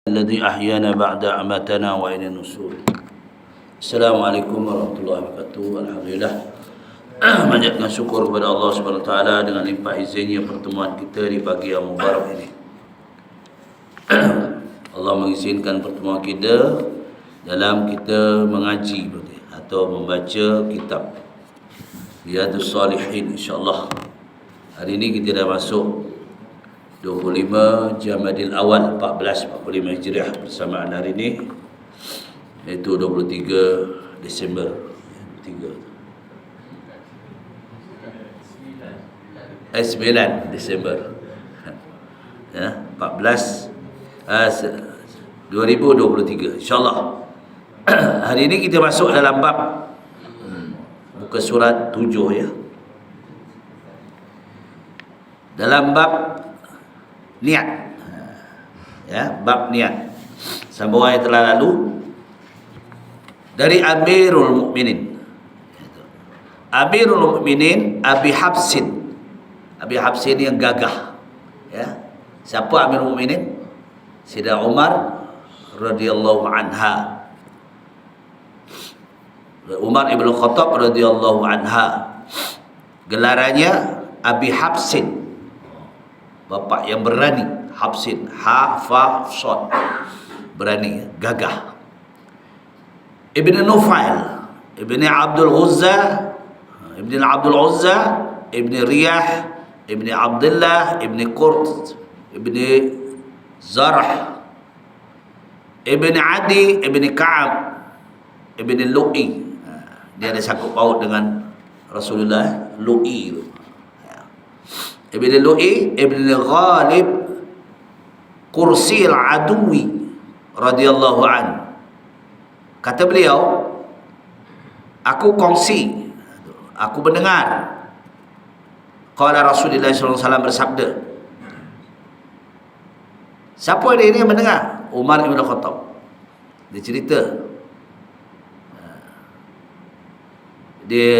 الذي أحيانا بعد أماتنا وإلى النشور. Assalamualaikum warahmatullahi wabarakatuh. Alhamdulillah, panjatkan syukur kepada Allah Subhanahu Wa Taala dengan limpah izinnya pertemuan kita di pagi yang mubarak ini. Allah mengizinkan pertemuan kita dalam kita mengaji atau membaca kitab Riyadhus Shalihin, insya-Allah. Hari ini kita dah masuk 25 Jamadil Awal 1445 Hijriah bersamaan hari ini, iaitu 23 Desember 9 Desember ya, 2023, insyaAllah. Hari ini kita masuk dalam bab muka surat 7 ya, dalam bab niat ya, bab niat. Sambungan yang telah lalu dari Amirul Mukminin Abi Hafsin yang gagah ya. Siapa Amirul Mukminin? Sayyidah Umar radhiyallahu anha, Umar ibn Khattab radhiyallahu anha. Gelarannya Abi Hafsin, bapak yang berani. Hafsin, ha fa shad, berani, gagah. Ibn Nufail, Ibn Abdul Uzza, Ibn Riyah, Ibn Abdullah, Ibn Qurt, Ibn Zarh, Ibn Adi, Ibn Ka'ab, Ibn Lu'i. Dia ada sangkut paut dengan Rasulullah, Lu'i itu. Ibn Lu'i, Ibn Ghalib, Kursi al-Aduwi radhiyallahu an. Kata beliau, aku kongsi, aku mendengar qala Rasulullah SAW bersabda. Siapa dia ini yang mendengar? Umar ibn Khattab. Dia cerita, dia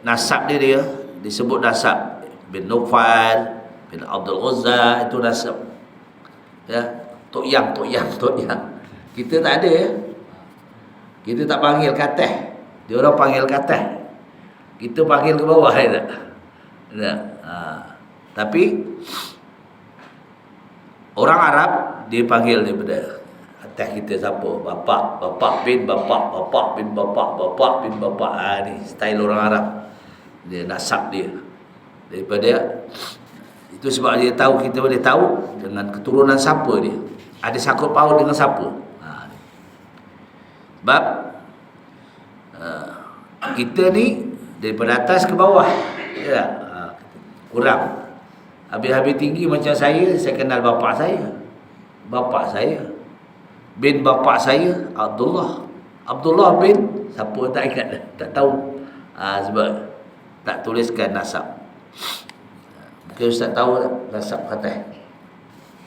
nasab dia disebut nasab bin Nufail bin Abdul Uzza, itu nasab ya. Tok yang kita tak ada ya. Kita tak panggil kateh, dia orang panggil kateh, kita panggil ke bawah ya. Tapi orang Arab dia panggil daripada atas kita siapa? Bapak bin bapak, bapak bin bapak, bapak bin bapak. Ni style orang Arab. Dia nasab dia daripada itu, sebab dia tahu, kita boleh tahu dengan keturunan siapa dia, ada sangkut paut dengan siapa. Sebab kita ni daripada atas ke bawah ya, kurang. Habis-habis tinggi macam saya kenal bapak saya bin bapak saya Abdullah bin siapa tak ingat, tak tahu. Sebab tak tuliskan nasab. Mungkin Ustaz tahu tak nasab kata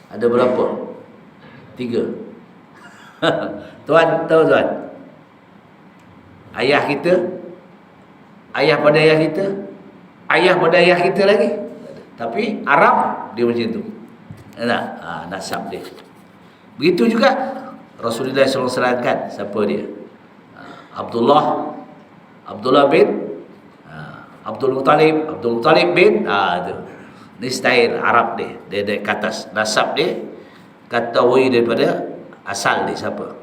ada berapa? 3. Tuan tahu tuan? Ayah kita, ayah pada ayah kita, ayah pada ayah kita lagi. Tapi Arab dia macam tu. Nasab dia. Begitu juga Rasulullah SAW kan, siapa dia? Abdullah bin Abdul Muttalib bin tu. Ni style Arab dia. Dia dari atas nasab dia, ketahui daripada asal dia siapa.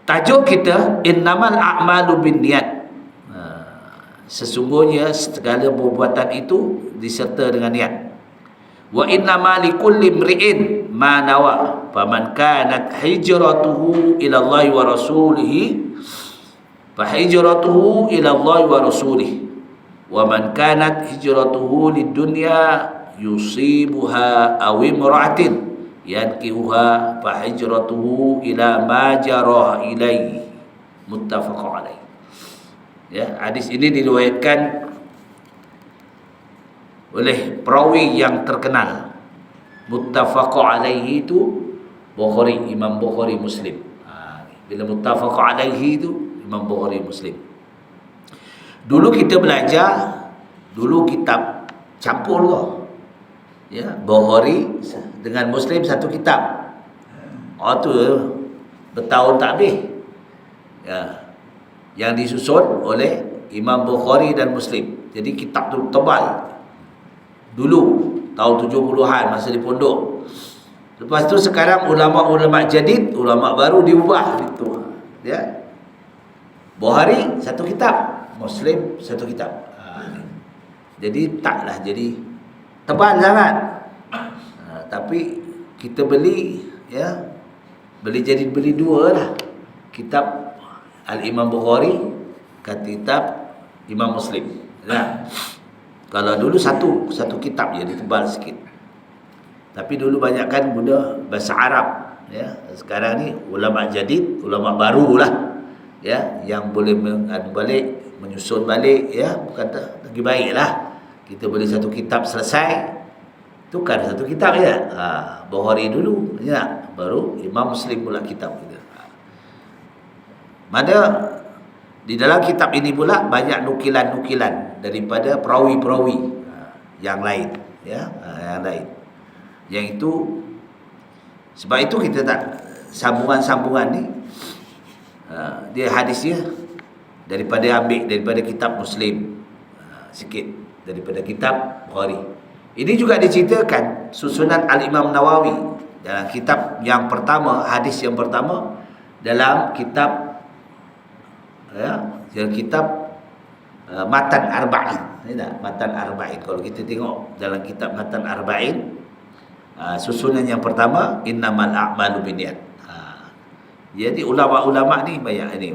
Tajuk kita innamal a'malu binniyat. Sesungguhnya segala perbuatan itu diserta dengan niat. Wa innama likulli imri'in ma nawa. Faman kanat hijratuhu ila Allah wa rasulih fa hijratuhu ila Allah wa rasulih. Wa man kanat hijratuhu lidunya yusibuha aw imra'atin yankihuha fa hijratuhu ila ma jara ilaihi. Muttafaqun alaih. Ya, hadis ini diriwayatkan oleh perawi yang terkenal. Muttafaqun alaihi itu Bukhari, Imam Bukhari, Muslim. Bila muttafaqun alaihi itu Imam Bukhari, Muslim. Dulu kita belajar kitab campur tu. Ya, Bukhari dengan Muslim satu kitab. tu bertahun tak habis. Ya. Yang disusun oleh Imam Bukhari dan Muslim. Jadi kitab tu tebal. Dulu tahun 70-an masa di pondok. Lepas tu sekarang ulama-ulama jadid, ulama baru diubah gitu. Ya. Bukhari satu kitab, Muslim satu kitab. Jadi taklah jadi tebal sangat. Tapi kita beli, ya, beli dua lah. Kitab Al-Imam Bukhari, kitab Imam Muslim. Ya. Kalau dulu satu kitab je, ditebal sikit. Tapi dulu banyakkan guna bahasa Arab, ya. Sekarang ni ulama jadid, ulama barulah, ya, yang boleh menyusun balik, ya, kata lagi baiklah. Kita beli satu kitab selesai, tukar satu kitab ya. Bukhari dulu, ya, baru Imam Muslim pula kitab kita. Mana di dalam kitab ini pula banyak nukilan-nukilan daripada perawi-perawi yang lain, ya, yang lain. Yang itu, sebab itu kita tak sambungan-sambungan ni, dia hadisnya daripada kitab Muslim, sikit daripada kitab Bukhari. Ini juga diceritakan susunan Al-Imam Nawawi dalam kitab yang pertama, hadis yang pertama dalam kitab, ya, dalam kitab Matan Arba'in. Ini tak? Matan Arba'in. Kalau kita tengok dalam kitab Matan Arba'in, susunan yang pertama innamal a'malu binniyat. Jadi ulama-ulama ni banyak ini.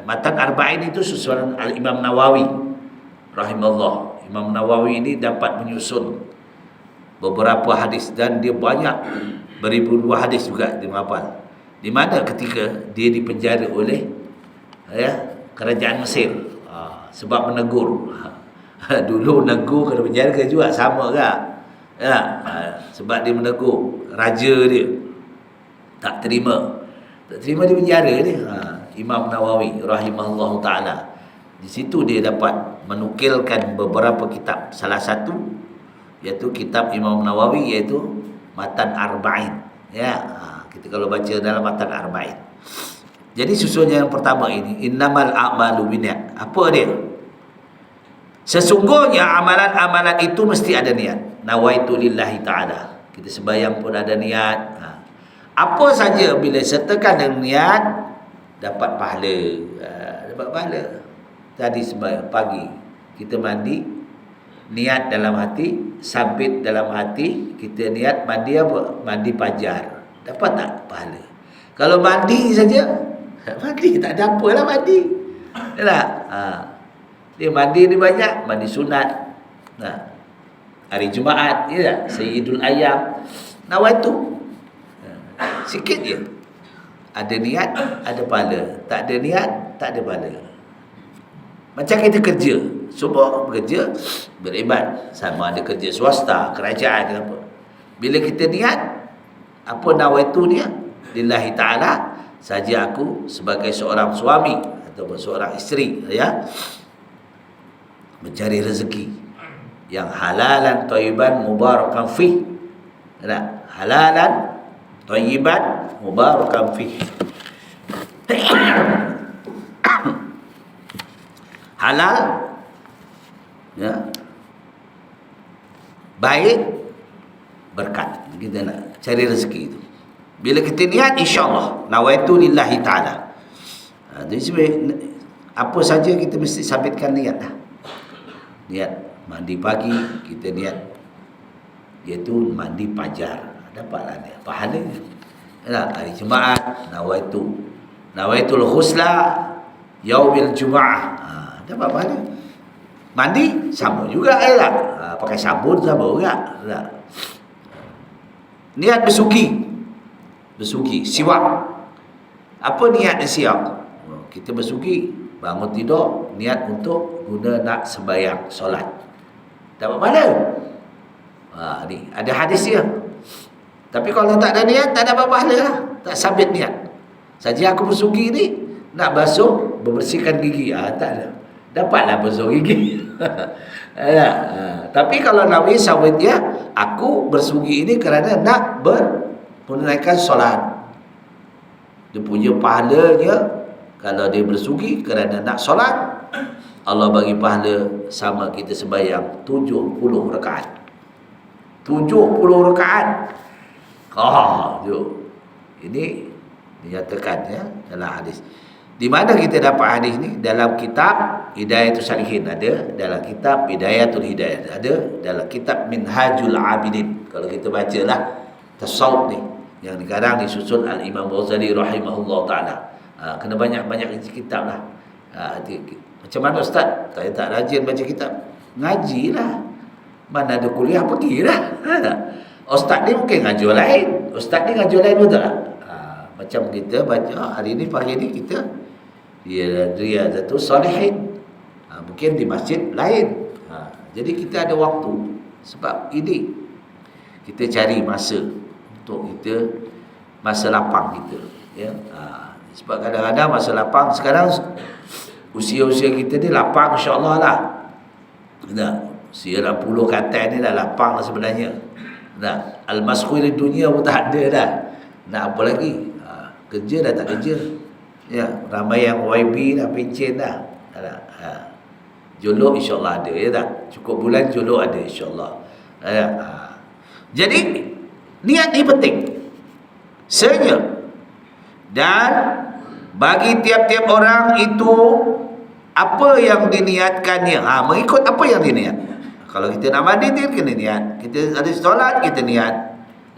Matan Arba'in itu susunan Al-Imam Nawawi rahimahullah. Imam Nawawi ini dapat menyusun beberapa hadis dan dia banyak beribu-ribu hadis juga dia menghafal. Di mana ketika dia dipenjara oleh, ya, kerajaan Mesir, sebab menegur. Dulu menegur kena penjara ke juga sama ke? Ya, sebab dia menegur raja dia, tak terima di penjara dia. Imam Nawawi rahimahullah taala, di situ dia dapat menukilkan beberapa kitab. Salah satu iaitu kitab Imam Nawawi, iaitu Matan Arba'in. Ya, kita kalau baca dalam Matan Arba'in. Jadi susunnya yang pertama ini, innamal a'malu binniyat. Apa dia? Sesungguhnya amalan-amalan itu mesti ada niat. Nawaitu lillahi ta'ala. Kita sembahyang pun ada niat. Apa saja bila sertakan dengan niat, dapat pahala. Dapat pahala. Tadi sembahyang pagi, kita mandi, niat dalam hati, sabit dalam hati, kita niat mandi apa? Mandi fajar. Dapat tak pahala? Kalau mandi saja, mandi tak ada apa lah mandi. Yalah. Dia mandi ni banyak, mandi sunat. Hari Jumaat, ya, Sayyidul Ayyam. Nawaitu. Sikit je. Ada niat, ada pahala. Tak ada niat, tak ada pahala. Macam kita kerja, semua bekerja, beribadat. Sama ada kerja swasta, kerajaan ke apa. Bila kita niat, apa nawaitu niat? Lillahi ta'ala, saja aku sebagai seorang suami ataupun seorang isteri, ya, mencari rezeki yang halalan thayyiban mubarakan fi. Halalan thayyiban mubarakan fi. Halal, ya, baik, berkat. Kita nak cari rezeki itu. Bila kita niat, insya-Allah nawaitu lillahi ta'ala. Jadi apa saja kita mesti sabitkan niat lah. Niat mandi pagi, kita niat iaitu mandi fajar, dapatlah dia pahalanya. Ya, hari Jumaat nawaitul ghusla yaumil Jumaah, dapat pahala. Mandi sama juga lah. Pakai sabun sama juga lah. Niat bersugi, siwak. Apa niat siwak? Kita bersugi, bangun tidur, niat untuk guna nak sembahyang solat, dapat pahala. Ni ada hadis dia. Tapi kalau tak ada niat, tak dapat pahala lah. Tak sabit niat. Saja aku bersugi ni nak basuh, membersihkan gigi, tak ada, dapatlah basuh gigi. Tapi kalau Nabi sabit dia, aku bersugi ini kerana nak menunaikan solat. Dia punya pahalanya kalau dia bersugi kerana nak solat, Allah bagi pahala sama kita sembahyang 70 rakaat. 70 rakaat. Tu. Ini dinyatakan ya dalam hadis. Di mana kita dapat hadis ni? Dalam kitab Hidayatul Salihin ada, dalam kitab Hidayatul Hidayah ada, dalam kitab Minhajul Abidin. Kalau kita bacalah tasawuf ni yang sekarang disusun Al-Imam Ghazali rahimahullah taala. Kena banyak-banyak kitab lah. Macam mana ustaz? Saya tak rajin baca kitab. Ngajilah. Mana ada kuliah pergilah. Ustaz ni mungkin ngajar lain. Ustaz ni ngajar lain betul tak? Macam kita baca hari ni, pagi ni kita Riyadhatul Salihin. Mungkin di masjid lain. Jadi kita ada waktu. Sebab ini kita cari masa untuk kita, masa lapang kita ya. Sebab kadang-kadang masa lapang sekarang, usia-usia kita ni lapang insya-Allah lah. Usia 60 ke atas ni dah lapang lah sebenarnya. Al-maskhul dunia pun tak ada dah. Nak apa lagi? Kerja dah tak kerja. Ya, ramai yang YB dah pencen dah. Jolok insya-Allah ada ya tak? Cukup bulan jolok ada insya-Allah. Jadi niat ni penting. Sebenarnya. Dan bagi tiap-tiap orang itu apa yang diniatkannya. Mengikut apa yang diniat. Kalau kita nak mandi, kita kena niat. Kita ada solat, kita niat.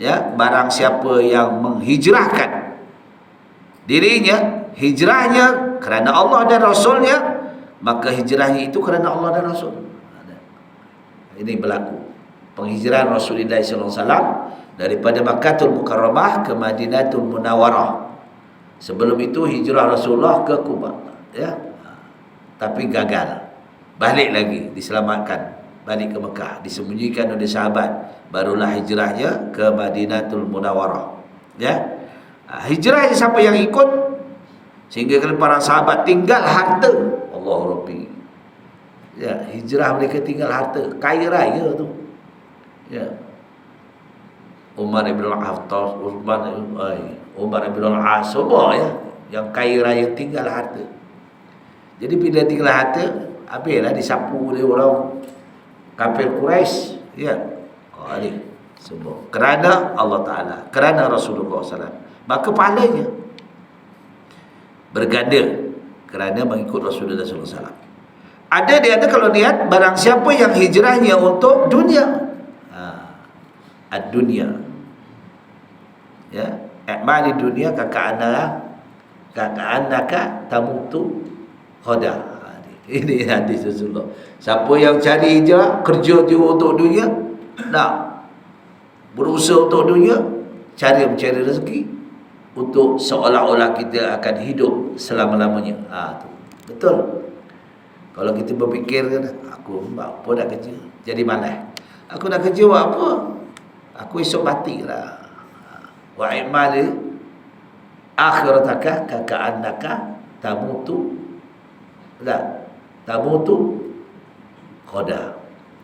Ya, barang siapa yang menghijrahkan dirinya, hijrahnya kerana Allah dan Rasulnya, maka hijrahnya itu kerana Allah dan Rasul. Ini berlaku. Penghijrahan Rasulullah SAW daripada Makkahul Mukarramah ke Madinatul Munawwarah. Sebelum itu hijrah Rasulullah ke Kuba, ya. Tapi gagal. Balik lagi, diselamatkan. Balik ke Mekah, disembunyikan oleh sahabat. Barulah hijrahnya ke Madinatul Munawwarah. Ya. Hijrah siapa yang ikut, sehingga kalau para sahabat tinggal harta. Allah Rabbi. Ya, hijrah mereka tinggal harta, kaya raya tu. Ya. Umar ibn al-Khattab, Umar ibn al-As, semua ya, yang kaya raya tinggal harta. Jadi bila tinggal harta, habislah disapu oleh orang kafir Quraisy, ya. Ini semua kerana Allah Taala, kerana Rasulullah SAW. Maka pahalanya berganda kerana mengikut Rasulullah SAW. Ada dia ada kalau lihat barang siapa yang hijrahnya untuk dunia, ad-dunya, ya, a'mali dunia kaka'annaka tamutu khoda. Ini hadis Rasulullah. Siapa yang cari hijrah, kerja juga untuk dunia, nak berusaha untuk dunia, mencari rezeki untuk seolah-olah kita akan hidup selama-lamanya. Tu. Betul. Kalau kita berfikir, aku apa nak kerja, jadi malas. Aku nak kerja buat apa? Aku esok matilah. Wa imali akhirataka kaka'annaka tamutu khoda.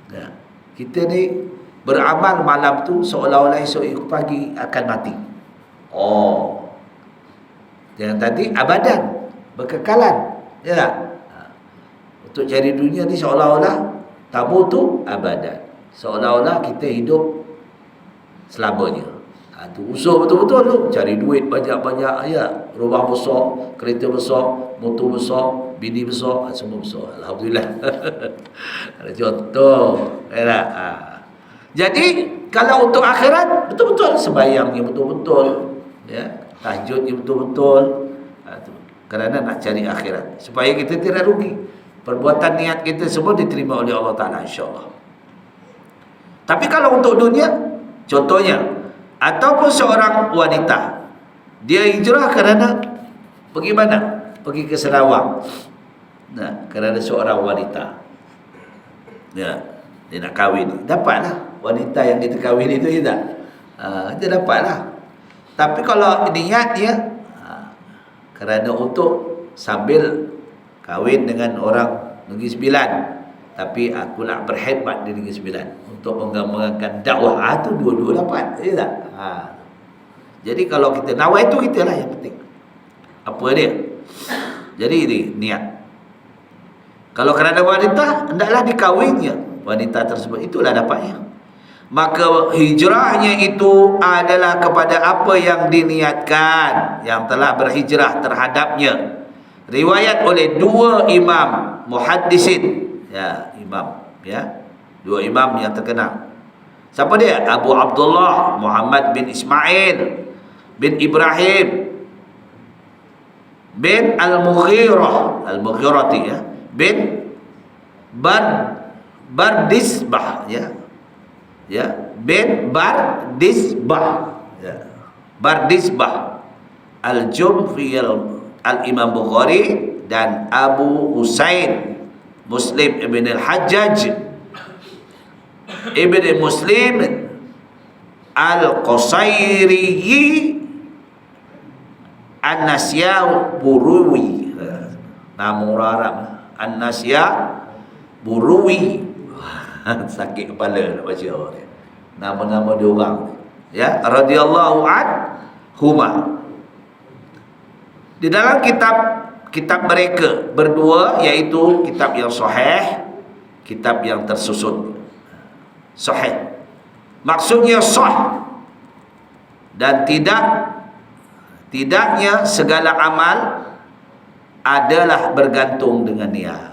Ya. Kita ni beramal malam tu seolah-olah esok pagi akan mati. Yang tadi abadan, berkekalan, ya tak? Untuk cari dunia ni seolah-olah tamutu abadan, seolah-olah kita hidup selamanya. Tu usaha betul-betul tu, cari duit banyak-banyak, ya, rumah besar, kereta besar, motor besar, bini besar, semua besar. Alhamdulillah. Ada contoh, ya tak? Jadi kalau untuk akhirat, betul-betul sembahyangnya betul-betul, ya, tahajudnya betul-betul, kerana nak cari akhirat, supaya kita tidak rugi. Perbuatan niat kita semua diterima oleh Allah Ta'ala insya-Allah. Tapi kalau untuk dunia, contohnya, ataupun seorang wanita, dia hijrah kerana pergi mana? Pergi ke Sarawak. Kerana seorang wanita, ya, dia nak kahwin, dapatlah wanita yang kita kahwin itu, ya tak? Dia dapatlah. Tapi kalau niat dia kerana untuk sambil kahwin dengan orang Negeri Sembilan, tapi aku nak berkhidmat di Negeri Sembilan untuk mengembangkan dakwah, tu dua-dua dapat, ya tak? Jadi kalau kita nawai itu, kita lah yang penting. Apa dia? Jadi ini niat. Kalau kerana wanita, hendaklah dikawinnya wanita tersebut, itulah dapatnya. Maka hijrahnya itu adalah kepada apa yang diniatkan, yang telah berhijrah terhadapnya. Riwayat oleh dua imam muhaddisin, ya, imam, ya, dua imam yang terkenal. Siapa dia? Abu Abdullah Muhammad bin Ismail bin Ibrahim bin Al-Mughirati, ya, bin Bardisbah, ya, bin Bardisbah, ya, Bardisbah Al-Jumfi Al-Imam Bukhari, dan Abu Husain Muslim ibn Al-Hajjaj ibn Muslim Al-Qusairi An-Nasya Buruwi, nama orang Arab, An-Nasya Buruwi. Sakit kepala nak baca ni, nama-nama dia orang, ya, radhiyallahu anhuma. Di dalam kitab mereka berdua, iaitu kitab yang sahih, kitab yang tersusun. Sahih maksudnya sah, dan tidaknya segala amal adalah bergantung dengan niat.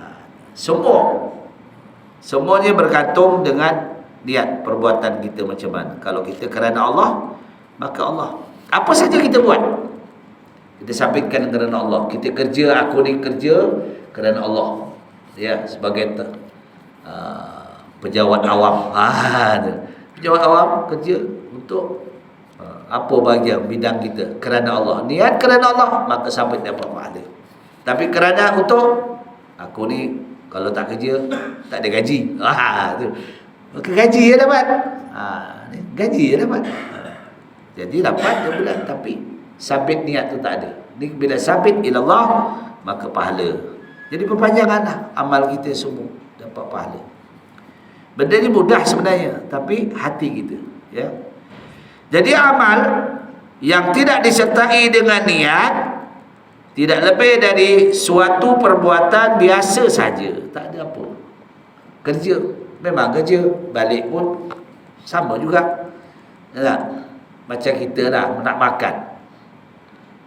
Semuanya bergantung dengan niat perbuatan kita macam mana. Kalau kita kerana Allah, maka Allah. Apa saja kita buat, kita sampaikan kerana Allah. Kita kerja, aku ni kerja kerana Allah, ya, sebagai pejabat awam. Pejabat awam kerja untuk apa bahagian bidang kita kerana Allah. Niat kerana Allah, maka sampai dapat pahala. Tapi kerana untuk aku ni, kalau tak kerja tak ada gaji. Tu. Maka gaji ya dapat. Gaji ya dapat. Jadi dapat dia bulan, tapi sabit niat tu tak ada. Ni bila sabit ilallah, maka pahala. Jadi perpanjanganlah amal kita semua dapat pahala. Benda ni mudah sebenarnya, tapi hati kita, ya. Jadi amal yang tidak disertai dengan niat tidak lebih dari suatu perbuatan biasa saja, tak ada apa. Kerja, memang kerja, balik pun sama juga. Tak? Macam kita lah nak makan.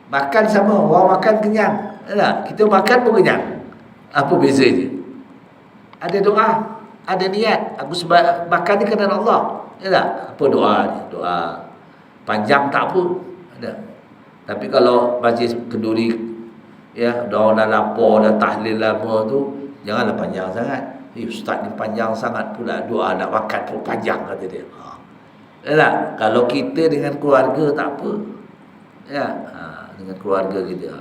Makan sama, orang makan kenyang. Tak? Kita makan pun kenyang. Apa bezanya? Ada doa, ada niat. Aku sebab makan ni kerana Allah. Tak? Apa doa ni? Doa panjang tak apa. Ada. Tapi kalau majlis kenduri, ya, dah lapor, dah tahlil lama tu, janganlah panjang sangat. Ustaz ni panjang sangat pula, doa nak makan pun panjang, kata dia. Tak? Kalau kita dengan keluarga tak apa, ya, dengan keluarga kita,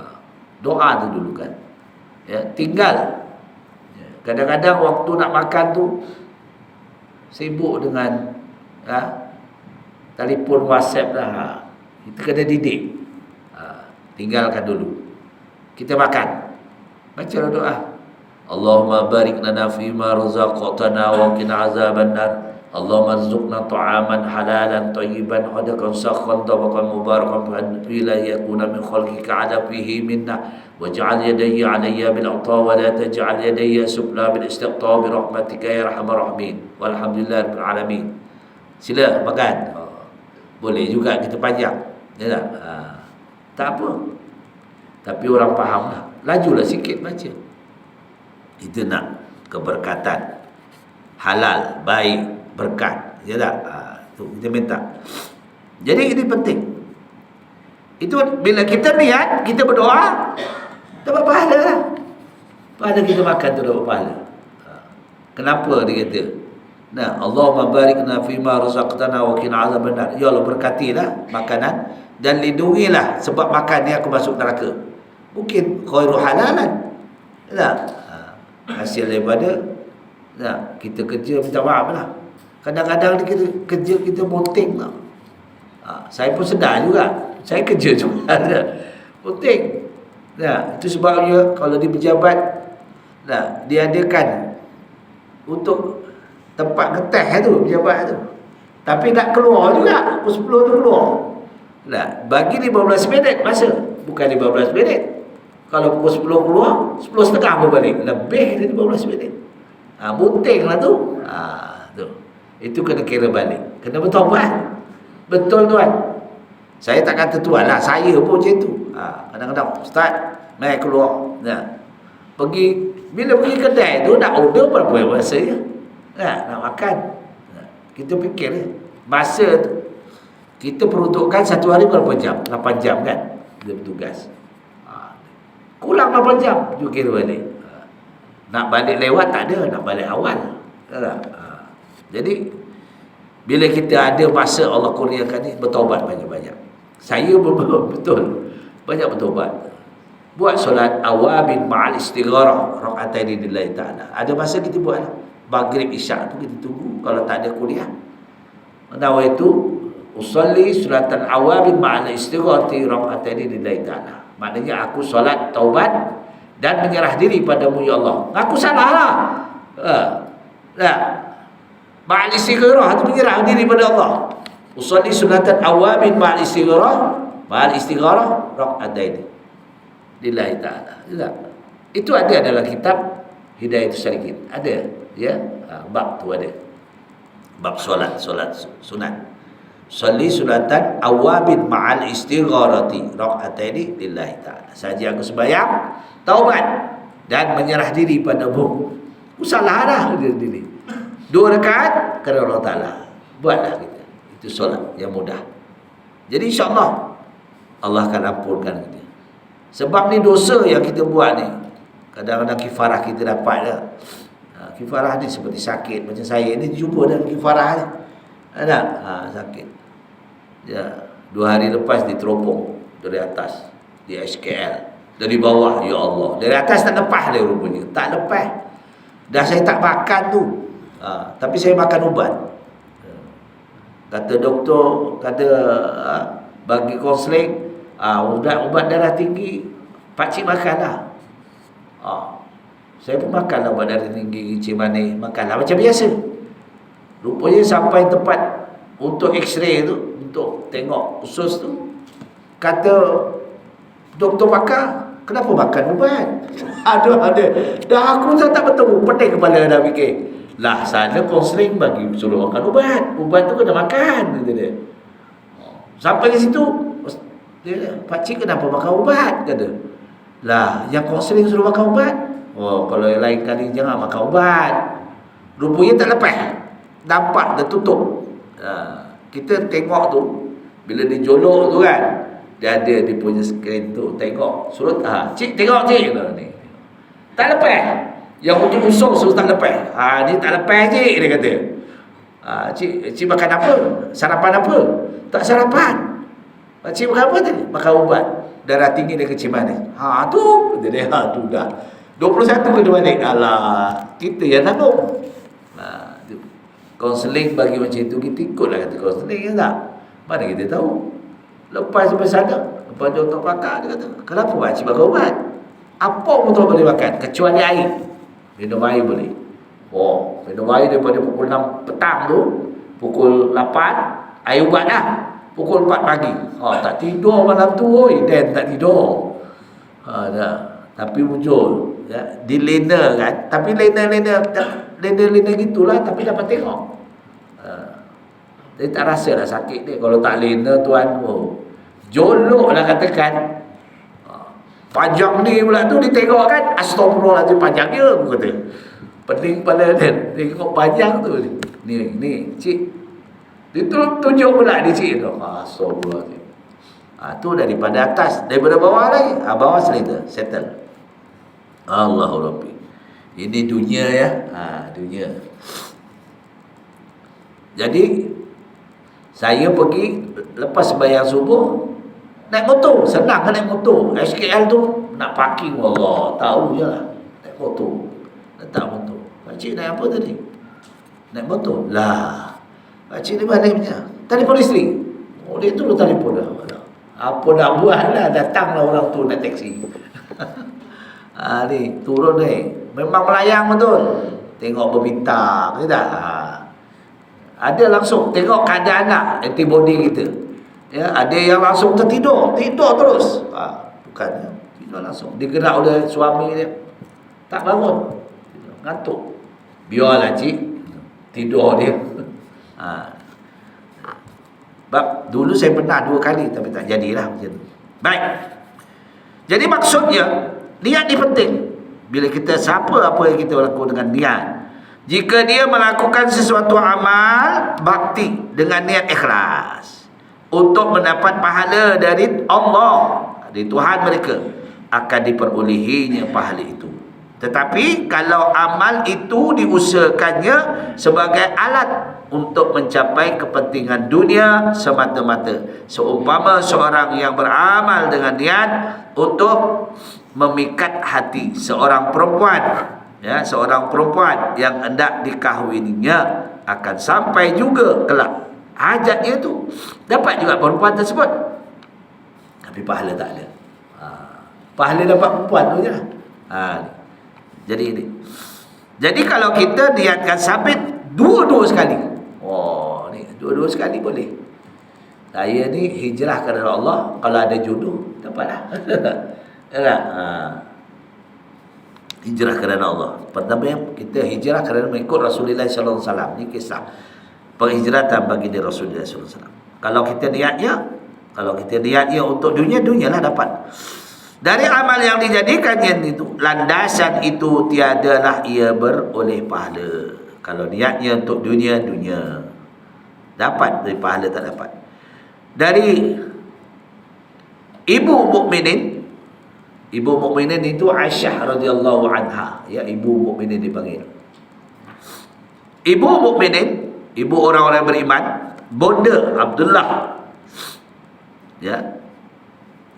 doa tu dulu kan, ya, tinggal. Kadang-kadang waktu nak makan tu sibuk dengan telefon WhatsApp lah. Kita kena didik. Tinggalkan dulu. Kita makan, baca doa. Allahumma barik lana fima razaqtana wa qina azabannar. Allahumma arzuqna ta'aman halalan tayyiban hadakan sakhan tabaqan mubarakan fi la yakuna min khalqika ala fihi minna waj'al yadayya 'alayya bil 'ata wa la taj'al yadayya sufla bil istiqta bi rahmatika ya arhamar rahimin. Walhamdulillahil alamin. Sila makan. Boleh juga kita panjang, ya tak? Tak apa. Tapi orang fahamlah. Lajulah sikit baca. Itu nak keberkatan. Halal, baik, berkat. Ya tak? Tu kita minta. Jadi ini penting. Itu bila kita niat, kita berdoa, dapat pahala lah. Pahala kita makan tu dapat pahala. Kenapa dia kata? Nah, Allahumma barikna fima razaqtana wa qina azabannar. Ya Allah, berkatilah makanan dan lindungilah sebab makan ni aku masuk neraka. Mungkin khairu halalan. Tak? Hasil daripada kita kerja, minta maaf lah. Kadang-kadang kita kerja kita bonting lah. Saya pun sedar juga. Saya kerja juga. Bonting. Itu sebabnya kalau di pejabat, diadakan untuk tempat ngeteh tu, pejabat tu. Tapi nak keluar juga, pukul 10 tu keluar. Bagi 15 minit masa. bukan 15 minit. Kalau pukul 10 keluar, 10.30 pun balik. Lebih dari 15 minit. Bunting lah tu. Tu. Itu kena kira balik. Kena bertaubat. Betul tuan. Saya tak kata tuan lah. Saya pun macam tu. Kadang-kadang, Ustaz, mai keluar. Bila pergi kedai tu, nak order berapa masa ya? Nak makan. Kita fikir masa tu. Kita peruntukkan satu hari berapa jam? 8 jam kan? Kita bertugas. Kurang 8 jam. Juga kira balik. Nak balik lewat tak ada. Nak balik awal. Jadi, bila kita ada masa Allah kurniakan ni, bertaubat banyak-banyak. Saya betul. Banyak bertaubat. Buat solat awabin ma'al istigharah. Raka'ataini lillahi ta'ala. Ada masa kita buat lah. Maghrib isyak tu kita tunggu. Kalau tak ada kuliah. Nawaitu usalli sulatan awabin ma'al istigharati raka'ataini lillahi ta'ala. Maknanya aku solat taubat dan menyerah diri padamu ya Allah. Aku salah lah. Ma'al istigharah itu menyerah diri pada Allah. Usalli sulatan awabin ma'al istigharah raka'ataini lillahi ta'ala. Itu ada dalam kitab Hidayatus Salikin. Ada, ya. Bab tu ada. Bab solat sunat. Salli sulatan awabin ma'al istigharati raka'ataini lillahi ta'ala. Saja aku sembahyang, taubat dan menyerah diri padamu. Aku salah dah diri. 2 rakaat kerana Allah Ta'ala. Buatlah kita. Itu solat yang mudah. Jadi insya-Allah Allah akan ampunkan kita. Sebab ni dosa yang kita buat ni, kadang-kadang kifarah kita dapat dah. Kifarah ni seperti sakit. Macam saya ni jumpa dengan kifarah ni. Ada? Sakit. Ya, 2 hari lepas diteropong dari atas. Di SKL. Dari bawah, ya Allah. Dari atas tak lepas dia rupanya. Tak lepas. Dah saya tak makan tu. Tapi saya makan ubat. Kata doktor, bagi konseling, ubat darah tinggi, pakcik makanlah. Saya pun makanlah ubat darah tinggi, Encik Manis, makanlah macam biasa. Rupanya sampai tempat untuk X-ray tu, untuk tengok usus tu, kata doktor pakar, kenapa makan ubat? Ada. Dah aku tak bertemu, pening kepala dah fikir. Lah sana konseling bagi suruh makan ubat. Ubat tu kena makan, kata dia. Sampai ke situ, dia, pakcik kenapa makan ubat? Kata. Lah, yang konseling suruh makan ubat. Kalau yang lain kali jangan makan ubat. Rupanya tak lepas. Nampak dia tutup. Kita tengok tu, bila dia jolok tu kan, dia ada dia punya skrin tu, tengok. Suruh, cik tengok cik. Ni. Tak lepas. Yang ujung usung suruh tak lepas. Ni tak lepas cik, dia kata. Cik makan apa? Sarapan apa? Tak sarapan. Cik makan apa tadi? Makan ubat. Darah tinggi dia kecil manis. Tu. Dia tu dah. 21 kena balik. Alah, kita yang tanggung. Konseling bagi macam itu, kita ikutlah kata konseling, ya tak? Mana kita tahu? Lepas sampai sana, lepas doktor pakar, dia kata, kenapa pakcik makan ubat? Apa pun tak boleh makan, kecuali air. Minum air boleh. Minum air daripada pukul 6 petang tu, pukul 8, air ubat dah. Pukul 4 pagi. Tak tidur malam tu, dan tak tidur. Dah. Tapi muncul. Ya, dilena kan. Tapi lena gitulah, tapi dapat tengok. Dia tak rasa lah sakit dia. Kalau tak lena tuan, jolok lah katakan. Panjang ni pula tu ditengok kan, astagfirullahaladzim panjang dia, aku kata. Pening kepala dia, tengok panjang tu. Ni cik. Dia tunjuk pula dia cik tu. Astagfirullahaladzim. Tu daripada atas, daripada bawah lagi. Bawah settle. Allahu Rabbi. Ini dunia ya. Dunia. Jadi saya pergi lepas sembahyang subuh, naik motor. Senang kan naik motor. SKL tu nak parking, wallah, tahu je lah. Naik motor. Letak motor. Pakcik naik apa tadi? Naik motor. Lah, pakcik ni balik punya. Telefon isteri. Dia tu telefon dah. Apa nak buat lah. Datanglah orang tu naik teksi. Ni turun ni. Memang melayang betul. Tengok berbintang. Tidak? Ada langsung tengok keadaan anak, antibody kita. Ya, ada yang langsung tertidur terus. Bukannya tidur langsung. Digerak oleh suami dia. Tak bangun. Ngantuk. Biarlah cik. Tidur dia. Sebab dulu saya pernah 2 kali tapi tak jadilah macam tu. Baik. Jadi maksudnya niat ni penting. Bila kita siapa apa yang kita lakukan dengan niat. Jika dia melakukan sesuatu amal bakti dengan niat ikhlas untuk mendapat pahala dari Allah, dari Tuhan mereka, akan diperolehinya pahala itu. Tetapi kalau amal itu diusahakannya sebagai alat untuk mencapai kepentingan dunia semata-mata, seumpama seorang yang beramal dengan niat untuk memikat hati seorang perempuan, ya, seorang perempuan yang hendak dikahwininya, akan sampai juga kelak hajatnya tu dapat juga perempuan tersebut, tapi pahala tak ada. Pahala dapat perempuan tu je lah. Jadi ini. Jadi kalau kita niatkan sabit dua-dua sekali. Oh, ni dua-dua sekali boleh. Saya ni hijrah kerana Allah, kalau ada jodoh dapatlah. Ya. Hijrah kerana Allah. Pertama kita hijrah kerana mengikut Rasulullah sallallahu alaihi wasallam. Ni kisah penghijratan bagi Rasulullah sallallahu alaihi wasallam. Kalau kita niatnya untuk dunia, dunyalah dapat. Dari amal yang dijadikannya itu, landasan itu tiadalah ia beroleh pahala. Kalau niatnya untuk dunia, dunia dapat, dari pahala tak dapat. Dari ibu mukminin itu Aisyah radhiyallahu anha, ya, ibu mukminin dipanggil. Ibu mukminin, ibu orang-orang beriman, bonda Abdullah, ya,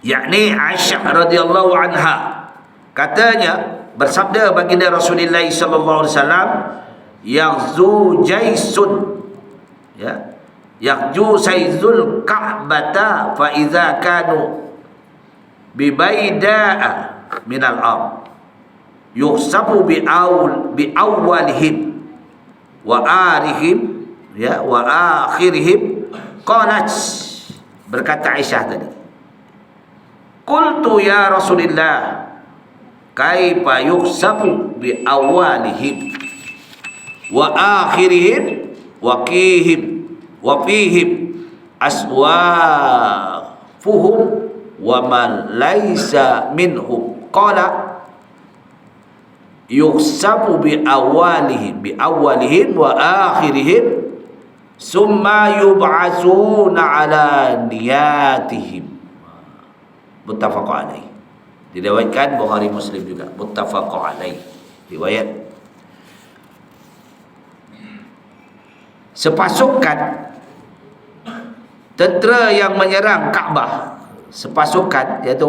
yakni Aisyah radhiyallahu anha, katanya bersabda baginda Rasulullah sallallahu alaihi wasallam, yaghzu jaisun, ya, yaghzu saizul ka'bata fa iza kanu bi baida'a minal ard yuhsabu bi awwalihim wa arihim, ya, wa akhirihim. Qalat, berkata Aisyah tadi, qultu ya Rasulillah, kaifa yuhsabu bi awwalihim wa akhirihim wa fihim aswafuhum wa man laisa minhum. Qala yuhsabu bi awwalihim wa akhirihim summa yub'atsuna ala niyatihim. Muttafaq alaih. Diriwayatkan Bukhari Muslim juga. Muttafaq alaih. Riwayat. Sepasukan tentera yang menyerang Kaabah, sepasukan iaitu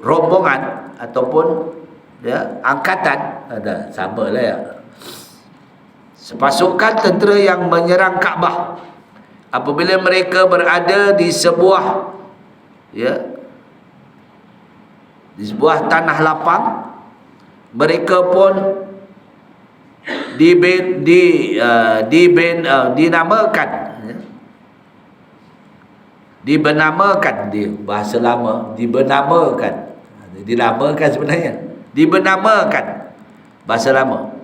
rombongan ataupun, ya, angkatan, ada sama lah, ya. Sepasukan tentera yang menyerang Kaabah, apabila mereka berada di sebuah, ya, di sebuah tanah lapang, mereka pun dinamakan, ya, dibenamakan, di bahasa lama dinamakan sebenarnya, dibenamakan bahasa lama,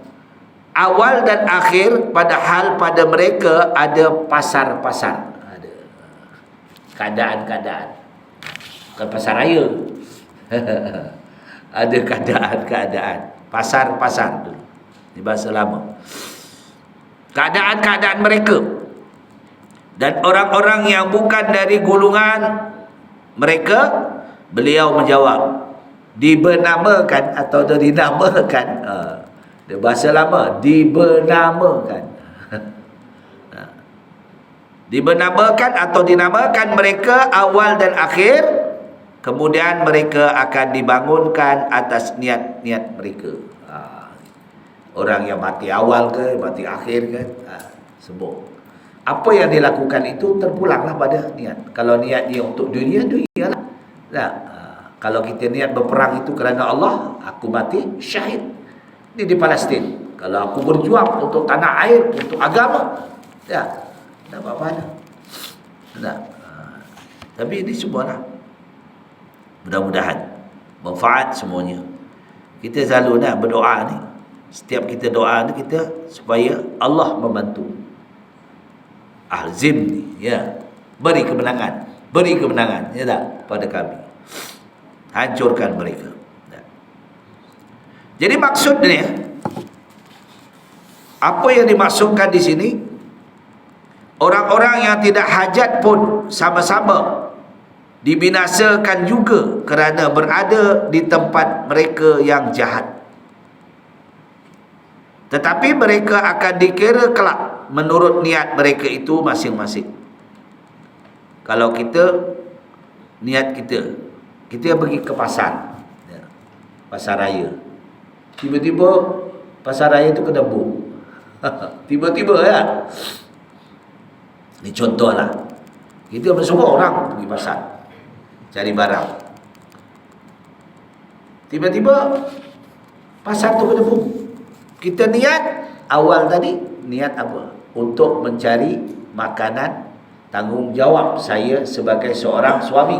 awal dan akhir, padahal pada mereka ada pasar-pasar, ada keadaan-keadaan, bukan pasar raya. Ada keadaan-keadaan, pasar-pasar dulu di bahasa lama, keadaan-keadaan mereka. Dan orang-orang yang bukan dari golongan mereka, beliau menjawab, dibenamakan atau dinamakan, di bahasa lama dibenamakan. Dibenamakan atau dinamakan mereka awal dan akhir, kemudian mereka akan dibangunkan atas niat-niat mereka. Orang yang mati awal ke, mati akhir ke, semua. Apa yang dilakukan itu terpulanglah pada niat. Kalau niat dia untuk dunia, dunia lah. Nah, kalau kita niat berperang itu kerana Allah, aku mati syahid. Ini di Palestin. Kalau aku berjuang untuk tanah air, untuk agama, ya, tak apa-apa. Nah, tapi ini semua lah. Mudah-mudahan manfaat semuanya. Kita selalu nak berdoa ni, setiap kita doa ni kita supaya Allah membantu Ahzim ni, ya, beri kemenangan, ya tak, pada kami, hancurkan mereka. Jadi maksudnya, apa yang dimaksudkan di sini, orang-orang yang tidak hajat pun sama-sama dibinasakan juga kerana berada di tempat mereka yang jahat. Tetapi mereka akan dikira kelak menurut niat mereka itu masing-masing. Kalau kita, niat kita pergi ke pasar, ya, pasar raya, tiba-tiba pasar raya itu kena bom. Tiba-tiba, ya. Ini contohlah. Kita semua orang pergi pasar cari barang. Tiba-tiba pasar tu kena bom. Kita niat awal tadi, niat apa? Untuk mencari makanan, tanggungjawab saya sebagai seorang suami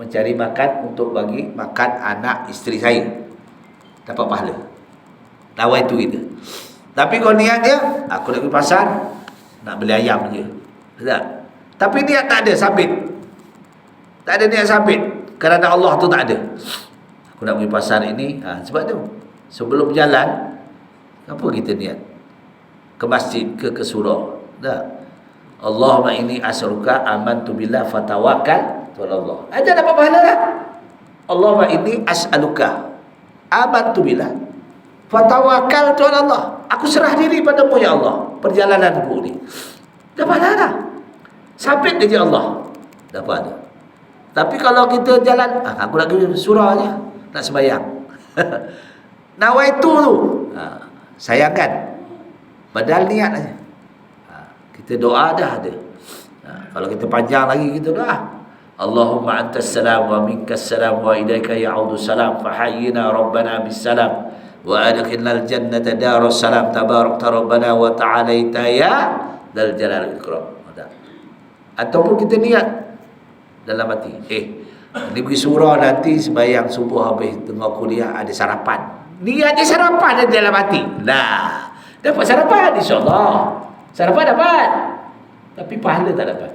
mencari makan untuk bagi makan anak isteri saya, dapat pahala. Nawaitu kita. Tapi kalau niat dia, aku nak pergi pasar nak beli ayam je, tak? Tapi niat tak ada sabit, tak ada niat sabit, kerana Allah tu tak ada. Aku nak pergi pasar ini, sebab tu sebelum jalan, apa kita niat? Ke masjid ke surau, tak? Allahumma inni as'aluka amantu billah fatawakkal Allah. Aja dapat pahala lah. Allahumma inni as'aluka amantu billah fatawakkal Allah. Aku serah diri padamu ya Allah, perjalananku ni. Dapat pahala. Sabit dia Allah. Dapat ada. Tapi kalau kita jalan, aku nak pergi surau aja, nak sembahyang. Nawaitu tu. Sayangkan. Padahal niat aja. Kita doa dah ada. Kalau kita panjang lagi kita doa, Allahumma antas salam wa minkas salam wa ilaika ya'udu salam fahayyina rabbana bis salam wa adkhilnal jannata darus salam tabarakta rabbana wa ta'alaita ya dal jalal ikram. Ataupun kita niat dalam hati, ni pergi surau nanti sembahyang subuh habis tengah kuliah ada sarapan. Niat dia sarapan ada dalam hati. Nah, dapat sarapan insya-Allah. Sarapan dapat, tapi pahala tak dapat.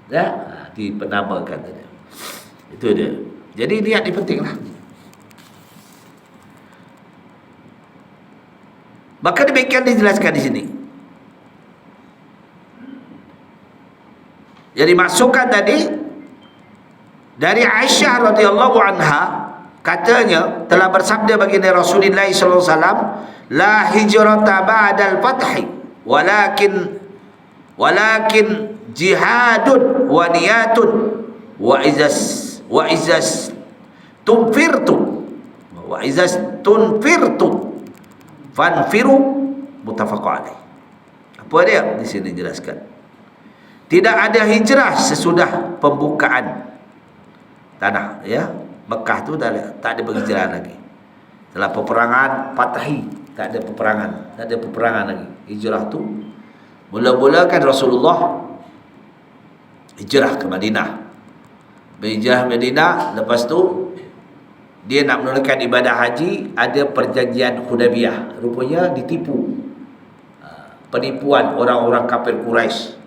Ya, dipenamakan tadi. Itu dia. Jadi niat ni pentinglah. Maka demikian dijelaskan di sini. Jadi dimaksudkan tadi dari Aisyah radhiyallahu anha, katanya telah bersabda baginda Rasulullah sallallahu alaihi wasallam, la hijrata ba'dal fathi walakin jihadun wa niyatun wa izas tunfirtu fanfiru, muttafaq alaih. Apa dia di sini jelaskan? Tidak ada hijrah sesudah pembukaan tanah, ya. Mekah tu tak ada berhijrah lagi. Setelah peperangan Fathi, tak ada peperangan lagi. Hijrah tu mula-mula kan Rasulullah hijrah ke Madinah. Berhijrah Madinah, lepas tu dia nak menunaikan ibadah haji, ada perjanjian Hudaybiyah. Rupanya ditipu. Penipuan orang-orang kafir Quraisy.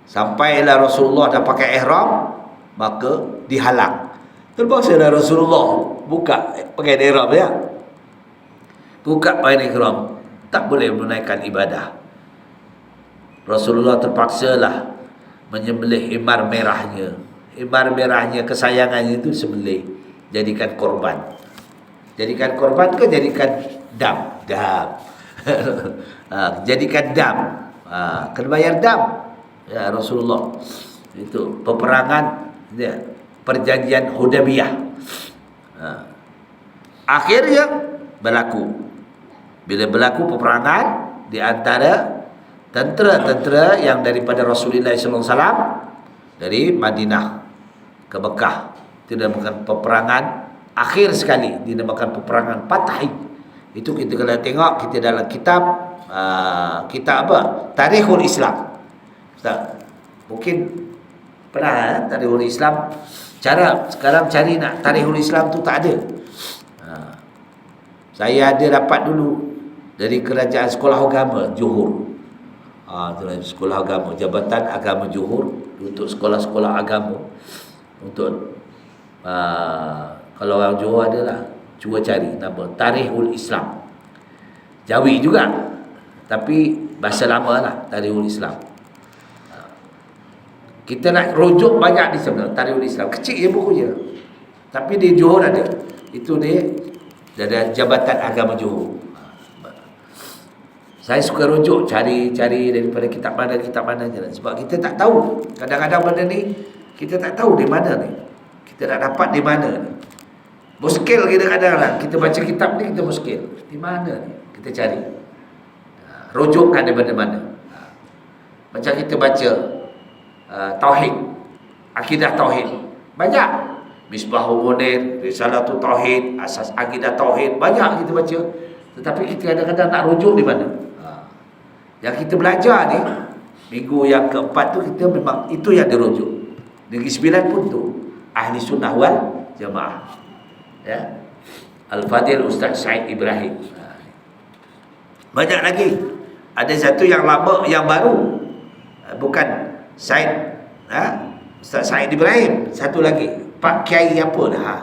Sampailah Rasulullah dah pakai ihram, maka dihalang. Terpaksalah Rasulullah buka pakai ihram, ya. Buka pakai ihram, tak boleh menunaikan ibadah. Rasulullah terpaksalah menyembelih himar merahnya. Himar merahnya kesayangannya itu sembelih, jadikan korban. Jadikan korban ke jadikan dam. Jadikan dam. Kena bayar dam. Ya Rasulullah. Itu peperangan, ya, perjanjian Hudaybiyah. Akhirnya berlaku. Bila berlaku peperangan di antara tentera-tentera yang daripada Rasulullah sallallahu alaihi wasallam dari Madinah ke Mekah, itu dinamakan peperangan akhir sekali, dinamakan peperangan Fathi. Itu kita kena tengok kita dalam kitab apa? Tarikhul Islam. Tak, mungkin pernah Tarikhul Islam Cara sekarang cari nak tarikhul Islam tu tak ada. Saya ada dapat dulu dari Kerajaan Sekolah Agama Johor. Sekolah Agama, Jabatan Agama Johor, untuk sekolah-sekolah agama. Untuk kalau orang Johor adalah, cuba cari nama Tarikhul Islam. Jawi juga, tapi bahasa lama lah, Tarikhul Islam. Kita nak rujuk banyak di sana Tarikhul Islam. Kecil je bukunya, tapi di Johor ada. Itu dia dari Jabatan Agama Johor. Saya suka rujuk, cari daripada kitab mana je. Sebab kita tak tahu. Kadang-kadang benda ni kita tak tahu di mana ni. Kita nak dapat di mana ni. Muskil kadang-kadang kita baca kitab ni, kita muskil. Di mana ni? Kita cari. Rujukkan daripada mana. Macam kita baca Tauhid, Akidah Tauhid. Banyak. Misbahul Munir, Risalatul Tauhid, Asas Akidah Tauhid. Banyak kita baca. Tetapi kita kadang-kadang nak rujuk di mana. Yang kita belajar ni, minggu yang keempat tu kita memang itu yang dirujuk. Negeri Sembilan pun tu Ahli Sunnah wal Jamaah. Ya. Al-Fadhil Ustaz Said Ibrahim. Banyak lagi. Ada satu yang lama, yang baru. Bukan Said, Ustaz Said Ibrahim. Satu lagi Pak Kiai apa dah.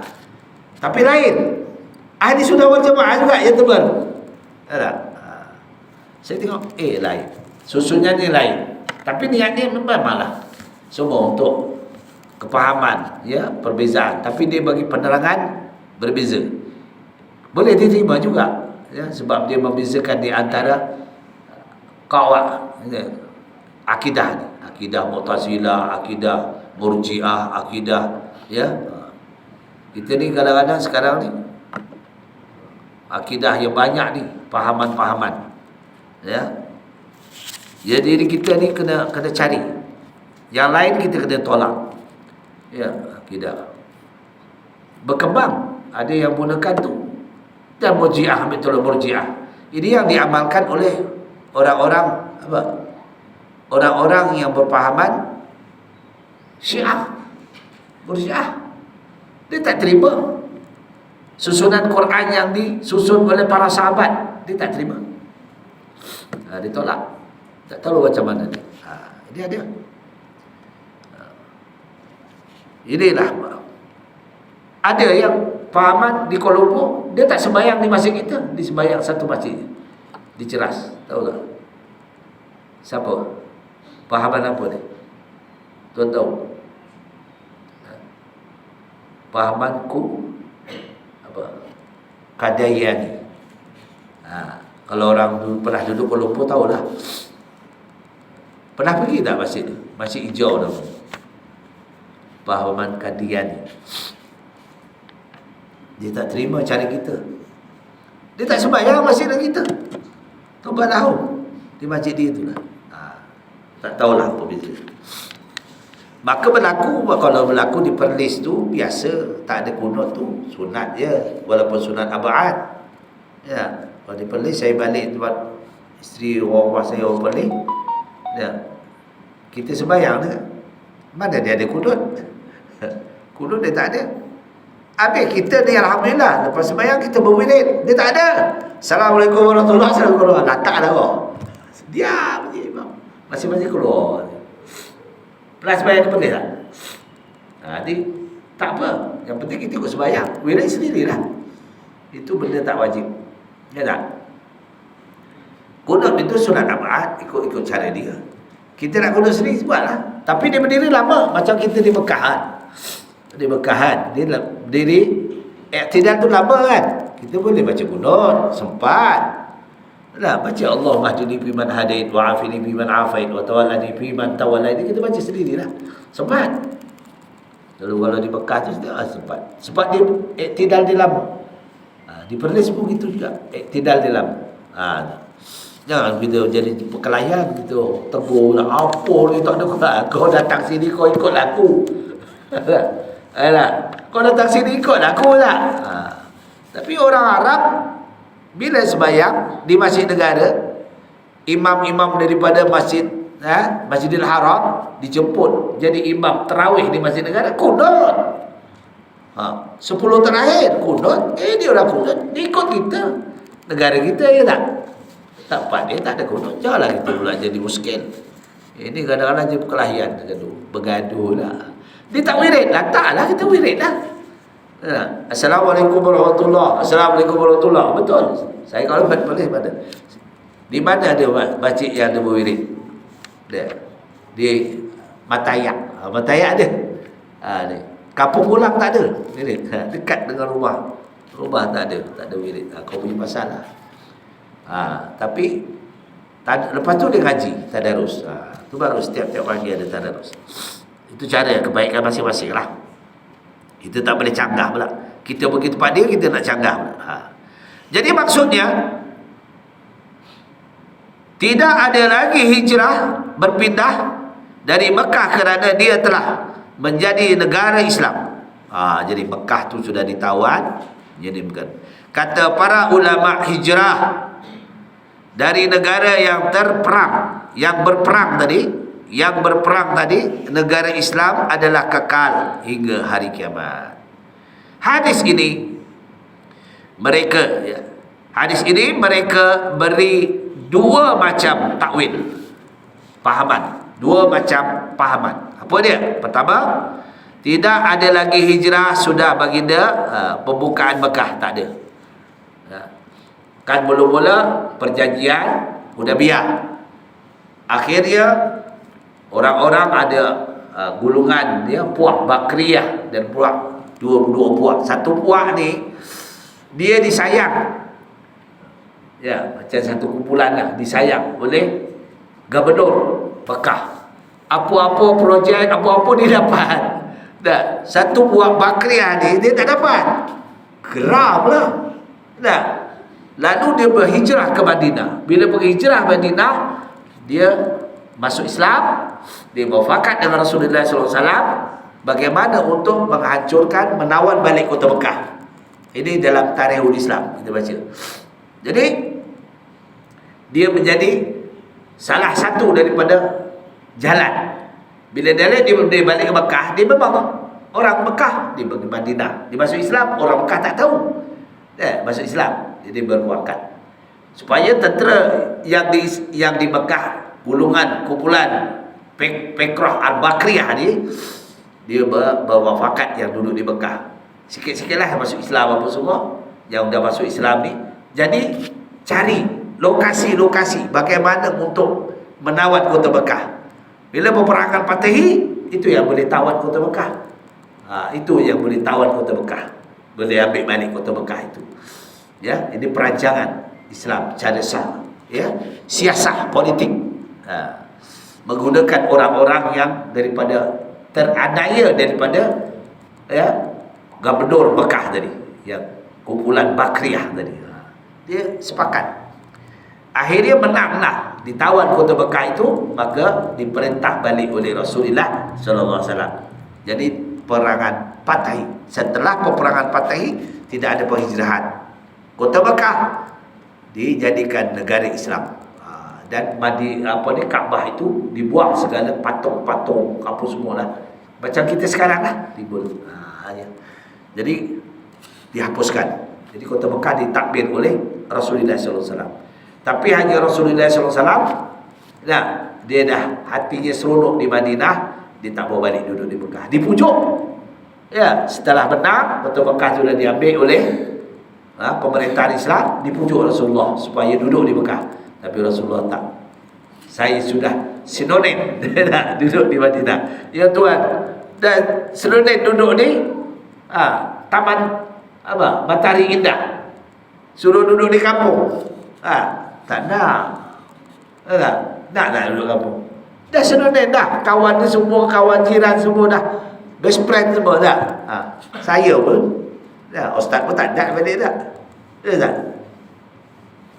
Tapi lain. Ahli Sunnah wal Jamaah juga yang terbaru. Tak? Saya tengok lain. Susunnya ni lain. Tapi niatnya memanglah semua untuk kepahaman, ya, perbezaan. Tapi dia bagi penerangan berbeza. Boleh diterima juga, ya, sebab dia membezakan di antara akidah ni. Akidah Mu'tazilah, akidah Murji'ah, akidah, ya. Kita ni kadang-kadang sekarang ni akidah yang banyak ni, pahaman-pahaman. Ya. Jadi kita ni kena cari. Yang lain kita kena tolak. Ya, akidah berkembang. Ada yang gunakan tu. Dan Murji'ah, betul Murji'ah. Ini yang diamalkan oleh orang-orang apa? Orang-orang yang berpahaman Syiah, Murji'ah. Dia tak terima susunan Quran yang disusun oleh para sahabat. Dia tak terima. Dia tolak. Tak tahu macam mana dia. Dia ada. Inilah. Ada yang fahaman di Kuala Lumpur, dia tak sembahyang di masjid kita, dia sembahyang satu masjid di Ceras. Tahu tak? Siapa? Fahaman apa dia? Tuan tahu? Fahamanku apa? Kadayani. Kalau orang pernah duduk Kuala Lumpur tahulah. Pernah pergi tak masjid ni? Masjid hijau nama. Fahaman Kadayani. Dia tak terima cara kita. Dia tak sembahyang masjid kita. Tobat tahu di masjid dia itulah. Tak tahulah apa beza. Maka berlaku, kalau berlaku di Perlis tu biasa, tak ada kunut tu, sunat je, walaupun sunat abad. Ya, kalau di Perlis saya balik tempat isteri orang saya orang Perlis. Ya. Kita sembahyang dia. Mana dia ada kunut? Kunut dia tak ada. Habis kita ni alhamdulillah lepas sembahyang kita berwirid, dia tak ada. Assalamualaikum warahmatullahi wabarakatuh. Letak dah kau. Diam je imam. Masing-masing keluar. Pernah sembahyang tu boleh tak? Jadi tak apa. Yang penting kita ikut sembahyang. Wirid sendirilah. Itu benda tak wajib. Ya tak? Kunut itu sunat abad, ikut cara dia. Kita nak kunut sendiri buatlah. Tapi dia berdiri lama macam kita di Mekah. Di Mekah dia berdiri i'tidal tu lama kan. Kita boleh baca kunut sempat. Lah baca Allah mahdini fi man hadait wa afini fi man afait wa tawallani fi man tawallait, kita baca sendirilah. Sempat. Lalu kalau di Mekah tu sempat. Sebab dia i'tidal dia lama. Di Perlis pun gitu juga. I'tidal dia lama. Jangan kita jadi perkelahian gitu. Tegur lah apa ni tak ada kau datang sini kau ikut aku. Alah, kau datang sini ikut aku tak? Tapi orang Arab bila sembahyang di masjid negara, imam-imam daripada Masjidil Haram dijemput jadi imam tarawih di masjid negara, kunut. 10 terakhir kunut, dia orang kunut, dia ikut kita. Negara kita ya tak? Tempat dia tak ada kunut, janganlah kita pula jadi muskil. Ini kadang-kadang je perkelahian, bergaduh lah. Dia tak wirid lah, taklah kita wirid lah. Assalamualaikum warahmatullahi. Assalamualaikum warahmatullahi. Betul. Saya kalau boleh pada. Di mana ada masjid yang ada berwirid? Di Matayak. Matayak ada. Ni. Kampung Ulang tak ada wirid. Dekat dengan rumah. Rumah tak ada wirid. Kau punya pasal lah. Tapi lepas tu dia ngaji tadarus. Tu baru setiap pagi ada tadarus. Itu cara kebaikan masing-masing lah. Kita tak boleh canggah pula. Kita pergi tempat dia, kita nak canggah pula. Jadi maksudnya, tidak ada lagi hijrah berpindah dari Mekah kerana dia telah menjadi negara Islam. Jadi Mekah tu sudah ditawan. Jadi bukan. Kata para ulama hijrah dari negara yang terperang, yang berperang tadi, negara Islam adalah kekal hingga hari kiamat. Hadis ini mereka beri dua macam takwil, dua macam pahaman. Apa dia? Pertama, tidak ada lagi hijrah sudah baginda pembukaan Mekah, tak ada. Kan mula-mula perjanjian Hudaybiyah. Akhirnya orang-orang ada gulungan dia puak Bakriyah dan puak dua puak. Satu puak ni dia disayang. Ya, macam satu kumpulan lah, disayang oleh gubernur Mekah. Apa-apa projek, apa-apa dia dapat. Dah, satu puak Bakriyah ni dia tak dapat. Geram lah. Dah. Lalu dia berhijrah ke Madinah. Bila berhijrah ke Madinah, dia masuk Islam, dia berwafakat dengan Rasulullah SAW. Bagaimana untuk menghancurkan, menawan balik kota Mekah. Ini dalam tarikhul Islam kita baca. Jadi dia menjadi salah satu daripada jalan. Bila dia balik ke Mekah, dia memang orang Mekah. Dia pergi Madinah, dia masuk Islam, orang Mekah tak tahu. Masuk Islam. Jadi berwakat supaya tentera yang di Mekah, kumpulan Pekrah Al-Bakriyah ni, dia berwafakat yang duduk di Mekah. Sikit-sikitlah yang masuk Islam apa semua, yang dah masuk Islam ni. Jadi cari lokasi-lokasi bagaimana untuk menawan kota Mekah. Bila peperangan Fatahi, itu yang boleh tawan kota Mekah. Itu yang boleh tawan kota Mekah, boleh ambil balik kota Mekah itu. Ya, ini perancangan Islam cara sah, ya, siasah politik. Menggunakan orang-orang yang daripada teranaya daripada gubernur Mekah tadi, yang kumpulan Bakriyah tadi. Dia sepakat. Akhirnya menanglah, ditawan kota Mekah itu, maka diperintah balik oleh Rasulullah sallallahu alaihi wasallam. Jadi peperangan Fatahi. Setelah peperangan Fatahi tidak ada penghijrahan. Kota Mekah dijadikan negara Islam. Dan Kaabah itu dibuang segala patung-patung apa semualah. Macam kita sekarang lah dibuang. Jadi dihapuskan. Jadi kota Mekah ditakbir oleh Rasulullah sallallahu alaihi wasallam. Tapi hanya Rasulullah sallallahu alaihi wasallam, dia dah hatinya seronok di Madinah, dia tak bawa balik duduk di Mekah. Dipujuk. Ya, setelah menang, kota Mekah sudah diambil oleh pemerintahan Islam, dipujuk Rasulullah supaya duduk di Mekah. Tapi Rasulullah tak. Saya sudah sinonim nak duduk di Madinah. Ya Tuhan, dan sinonim duduk ni taman Matahari Indah. Suruh duduk di kampung. Tak nak. Nak duduk kampung. Dah sinonim dah. Kawan ni semua, kawan jiran semua dah. Best friend semua dah. Saya pun ustaz pun tak nak balik tak. Tak.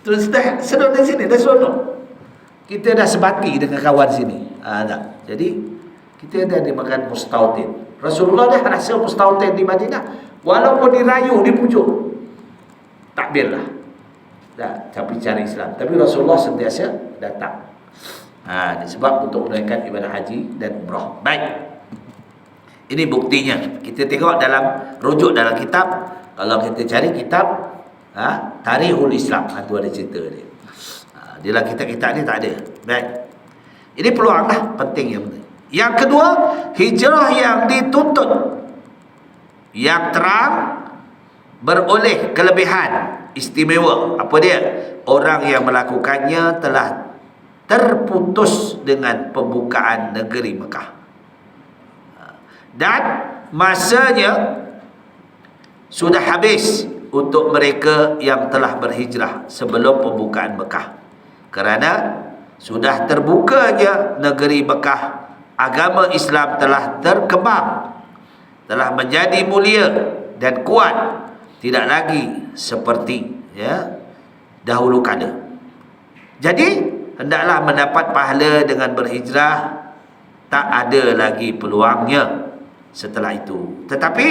Terus dah senang di sini, dah seronok. Kita dah sebati dengan kawan sini. Tak. Jadi kita dah dimakan mustautin. Rasulullah dah rasa mustautin di Madinah, walaupun dirayu, dipujuk, takbirlah. Tapi cari Islam. Tapi Rasulullah sentiasa datang. Ini sebab untuk menunaikan ibadah haji dan umrah. Baik. Ini buktinya. Kita tengok dalam rujuk dalam kitab. Kalau kita cari kitab Tarikhul Islam, itu ada cerita dia. Dalam kitab-kitab ni tak ada. Baik. Ini peluang lah, penting yang penting. Yang kedua, hijrah yang dituntut, yang terang, beroleh kelebihan istimewa. Apa dia? Orang yang melakukannya telah terputus dengan pembukaan negeri Mekah, dan masanya sudah habis untuk mereka yang telah berhijrah sebelum pembukaan Mekah. Kerana sudah terbukanya negeri Mekah, agama Islam telah terkembang, telah menjadi mulia dan kuat, tidak lagi seperti dahulu kala. Jadi hendaklah mendapat pahala dengan berhijrah, tak ada lagi peluangnya setelah itu. Tetapi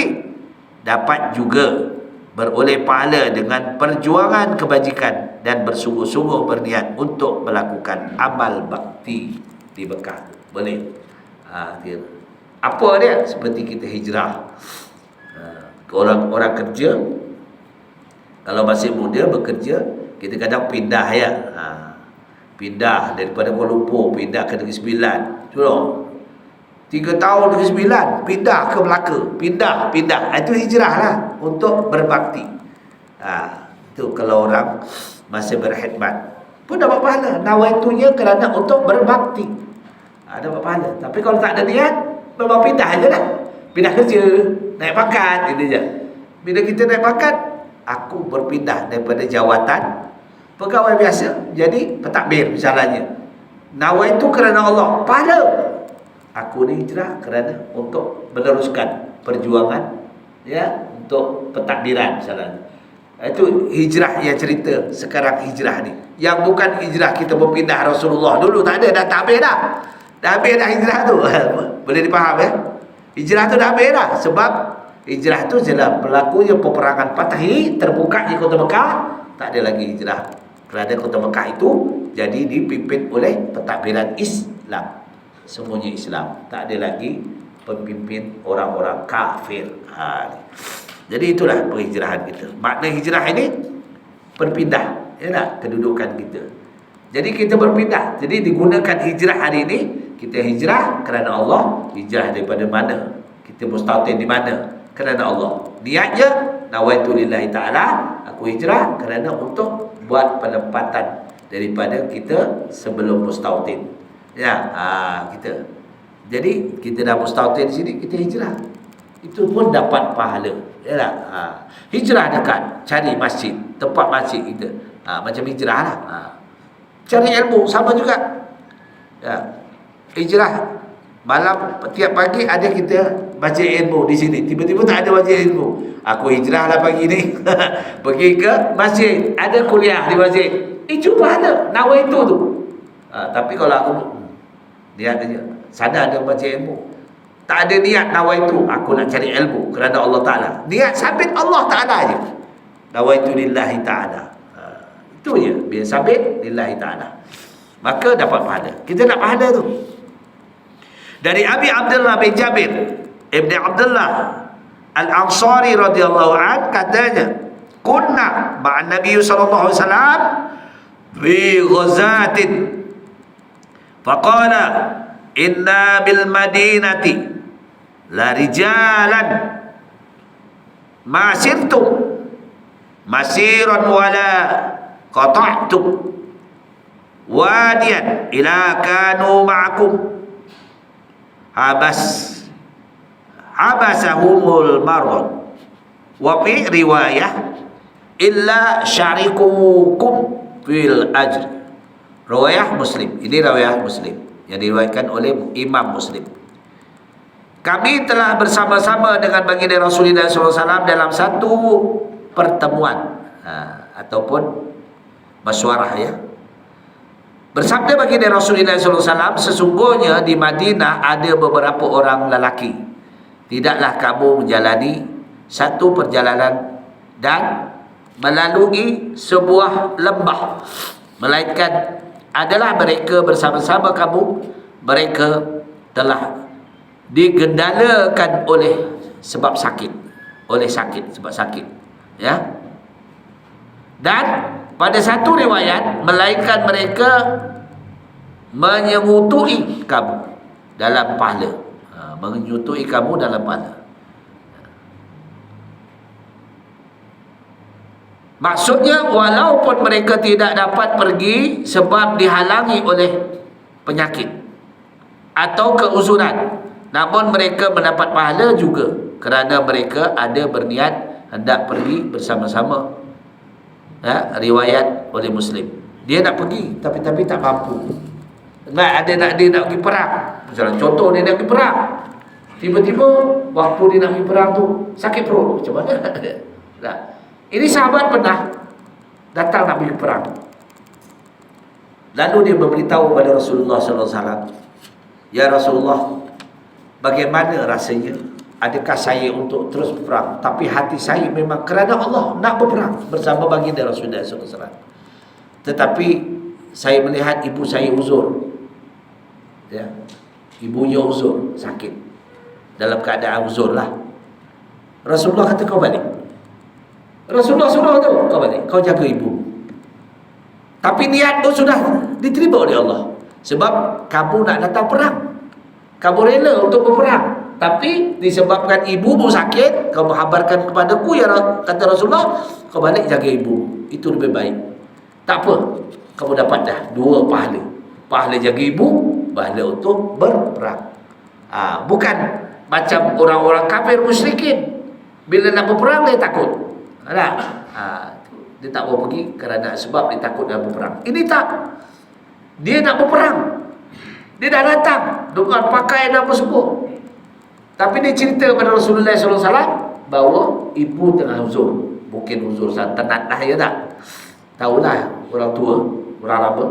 dapat juga beroleh pahala dengan perjuangan kebajikan dan bersungguh-sungguh berniat untuk melakukan amal bakti di Mekah. Boleh. Apa dia? Seperti kita hijrah. Orang-orang kerja, kalau masih muda bekerja, kita kadang pindah ya. Pindah daripada Kuala Lumpur, pindah ke Negeri Sembilan. Tolong. 3 tahun Negeri Sembilan, pindah ke Melaka, pindah. Itu hijrah lah untuk berbakti. Itu kalau orang masih berkhidmat pun dapat pahala. Nawaitunya kerana untuk berbakti, dapat pahala. Tapi kalau tak ada niat, memang pindah aja dah. Pindah kerja, naik pangkat, itu je. Bila kita naik pangkat, aku berpindah daripada jawatan pegawai biasa jadi pentadbir misalnya. Nawaitu kerana Allah, pahala. Aku ni hijrah kerana untuk meneruskan perjuangan untuk pentadbiran misalnya. Itu hijrah yang cerita sekarang hijrah ni. Yang bukan hijrah kita berpindah Rasulullah dulu, tak ada, dah tak habis dah. Dah habis dah hijrah tu. Boleh dipaham ya? Hijrah tu dah habis dah. Sebab hijrah tu jelas berlakunya peperangan Fatih, terbukanya kota Mekah, tak ada lagi hijrah. Kerana kota Mekah itu jadi dipimpin oleh pentadbiran Islam, semuanya Islam, tak ada lagi pemimpin orang-orang kafir. Jadi itulah penghijrahan kita. Makna hijrah ini berpindah, kedudukan kita. Jadi kita berpindah. Jadi digunakan hijrah hari ini, kita hijrah kerana Allah. Hijrah daripada mana? Kita mustautin di mana? Kerana Allah. Niatnya nawaitu lillahi ta'ala, aku hijrah kerana untuk buat penempatan daripada kita sebelum mustautin. Kita. Jadi kita dah mustautin di sini, kita hijrah. Itu pun dapat pahala. Hijrah dekat, cari masjid, tempat masjid kita. Macam hijrah lah. Cari ilmu sama juga. Hijrah. Malam tiap pagi ada kita baca ilmu di sini. Tiba-tiba tak ada baca ilmu. Aku hijrah lah pagi ni. Pergi ke masjid, ada kuliah di masjid. Itu pahala. Nawaitu tu. Tapi kalau aku niat aja, sadar ada baca ilmu, tak ada niat nawaitu aku nak cari ilmu kerana Allah Ta'ala, niat sabit Allah Ta'ala je, nawaitu lillahi ta'ala, itu je, biar sabit lillahi ta'ala, maka dapat pahala. Kita nak pahala tu. Dari Abi Abdullah bin Jabir Ibn Abdullah Al-Ansari radhiyallahu an, katanya, kunna ma'an Nabi sallallahu alaihi wasallam fi ghazatin faqala inna bil madinati la rijalan ma sirtum masiran wala qata'tum wadiyan ila kanu ma'akum habasahumul marad wa fi riwayah illa syarikukum fil ajr. Riwayah Muslim. Ini riwayah Muslim yang diriwayatkan oleh Imam Muslim. Kami telah bersama-sama dengan baginda Rasulullah SAW dalam satu pertemuan ataupun masyarah ya. Bersabda baginda Rasulullah SAW, sesungguhnya di Madinah ada beberapa orang lelaki. Tidaklah kamu menjalani satu perjalanan dan melalui sebuah lembah, melainkan adalah mereka bersama-sama kamu, mereka telah digendalakan oleh sebab sakit, sebab sakit, ya. Dan pada satu riwayat, melainkan mereka menyengutui kamu dalam pahala, menyengutui kamu dalam pahala. Maksudnya, walaupun mereka tidak dapat pergi sebab dihalangi oleh penyakit atau keuzuran, namun mereka mendapat pahala juga kerana mereka ada berniat hendak pergi bersama-sama. Riwayat oleh Muslim. Dia nak pergi tapi tak mampu. Dia nak pergi perang. Misalnya contoh, dia nak pergi perang. Tiba-tiba waktu dia nak pergi perang tu sakit perut. Macam mana? Nah, ini sahabat pernah datang nak pergi perang. Lalu dia memberitahu kepada Rasulullah sallallahu alaihi wasallam, "Ya Rasulullah, bagaimana rasanya? Adakah saya untuk terus berperang? Tapi hati saya memang kerana Allah nak berperang bersama baginda Rasulullah SAW. Tetapi saya melihat ibu saya uzur, ya, ibunya uzur, sakit, dalam keadaan uzur lah. Rasulullah kata, kau balik. Rasulullah suruh tu, kau balik, kau jaga ibu. Tapi niat tu sudah diterima oleh Allah. Sebab kamu nak datang perang, kamu rela untuk berperang. Tapi disebabkan ibumu sakit, kau menghabarkan kepadaku, ya kata Rasulullah, kau balik jaga ibu. Itu lebih baik. Tak apa, kamu dapat dah dua pahala. Pahala jaga ibu, pahala untuk berperang. Bukan macam orang-orang kafir musyrikin, bila nak berperang dia takut. Dia tak mau pergi kerana sebab dia takut nak berperang. Ini tak. Dia nak berperang. Dia dah datang dengan pakaian apa semua. Tapi dia cerita kepada Rasulullah SAW bahawa ibu tengah uzur. Mungkin uzur tenat lah, ya tak? Tahulah orang tua, orang lama.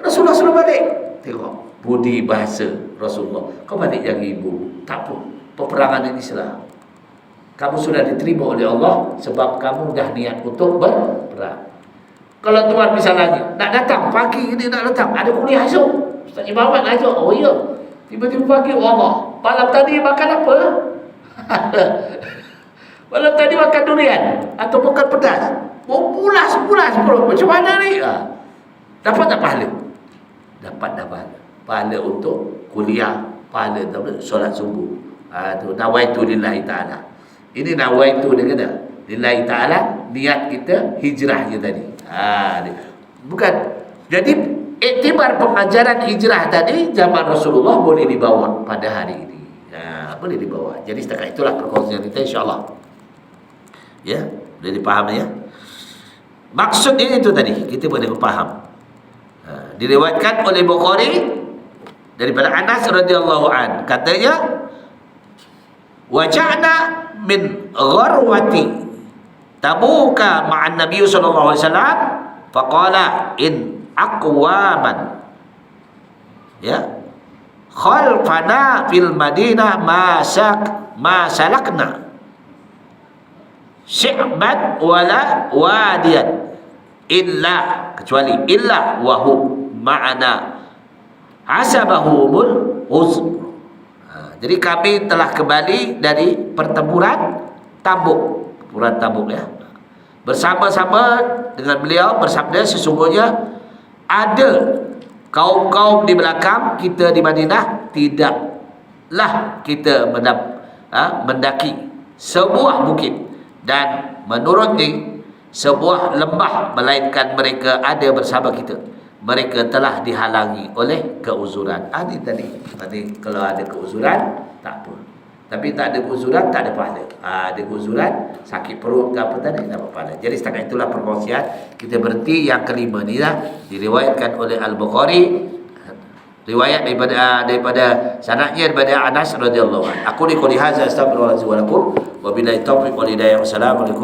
Rasulullah suruh balik. Tengok budi bahasa Rasulullah. Kau balik jaga ibu. Tak apa, peperangan ini salah. Kamu sudah diterima oleh Allah sebab kamu dah niat untuk berperang. Kalau tuan misalnya nak datang pagi ini, nak datang, ada kuliah esok, Ustaz Imam nak ajak. Oh ya, tiba-tiba pagi, Allah, malam tadi makan apa? Malam tadi makan durian atau makan pedas. Pulas perut. Macam mana ni? Dapat tak pahala? Dapat pahala. Pahala untuk kuliah, pahala solat subuh. Tu nawaitu lillahi ta'ala. Ini nawaitu dia kata lillahi ta'ala, niat kita hijrah je tadi. Bukan. Jadi iktibar pengajaran hijrah tadi zaman Rasulullah boleh dibawa pada hari ini. Boleh dibawa. Jadi setakat itulah perkongsian kita, insya-Allah. Ya, boleh dipaham ya. Maksudnya itu tadi, kita boleh faham. Diriwayatkan oleh Bukhari daripada Anas radhiyallahu an, katanya, waja'na min gharwati Tabuka ma'an Nabi sallallahu alaihi wasallam faqala in aqwaman, ya, khalfana fil Madinah ma salakna syi'ban wala wadiyan kecuali wahum ma'ana hasabahumul uzm. Jadi kami telah kembali dari pertempuran Tabuk, ya. Bersama-sama dengan beliau bersabda, sesungguhnya ada kaum-kaum di belakang kita di Madinah, tidaklah kita mendaki sebuah bukit dan menuruni sebuah lembah, melainkan mereka ada bersama kita. Mereka telah dihalangi oleh keuzuran. Ini tadi kalau ada keuzuran tak apa. Tapi tak ada keuzuran, tak ada pahala. Ada keuzuran, sakit perut ke apa tadi, tak ada pahala. Jadi setakat itulah perkongsian. Kita berhenti yang kelima ni lah. Diriwayatkan oleh Al-Bukhari, riwayat daripada sanadnya daripada Anas radhiyallahu anhu. Aku li qouli hadza astaghfirullahalazim wa lakum wa billahi taufiq wal hidayah. Wassalamualaikum